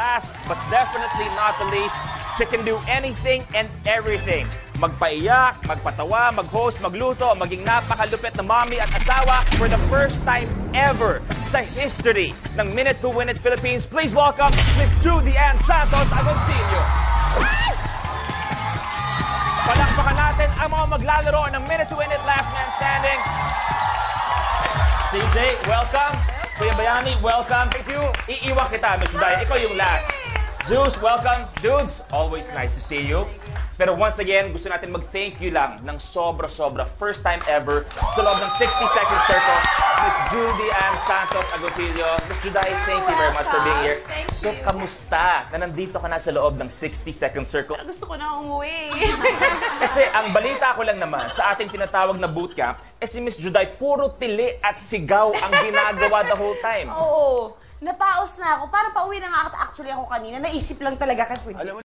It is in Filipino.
last but definitely not the least, she can do anything and everything. Magpaiyak, magpatawa, mag-host, magluto, maging napakalupit na mommy at asawa for the first time ever sa history ng Minute to Win It Philippines. Please welcome Miss Judy Ann Santos Agoncillo. Palakpakan natin ang mga maglalaro ng Minute to Win It Last Man Standing. CJ, welcome. Kuya Bayani, welcome. Thank you. Iiwan kita, Miss Juday. Ikaw yung last. Zeus, welcome. Dudes, always nice to see you. Pero once again, gusto natin mag-thank you lang ng sobra-sobra. First time ever sa loob ng 60-second circle, Miss Judy Ann Santos Agoncillo. Miss Juday, thank you very much for being here. So, kamusta na nandito ka na sa loob ng 60-second circle? Gusto ko na umuwi. Kasi ang balita ko lang naman sa ating tinatawag na bootcamp, si Miss Juday, puro tili at sigaw ang ginagawa the whole time. Oo. Napaos na ako. Parang pauwi na nga actually ako kanina. Naisip lang talaga kay Pwede.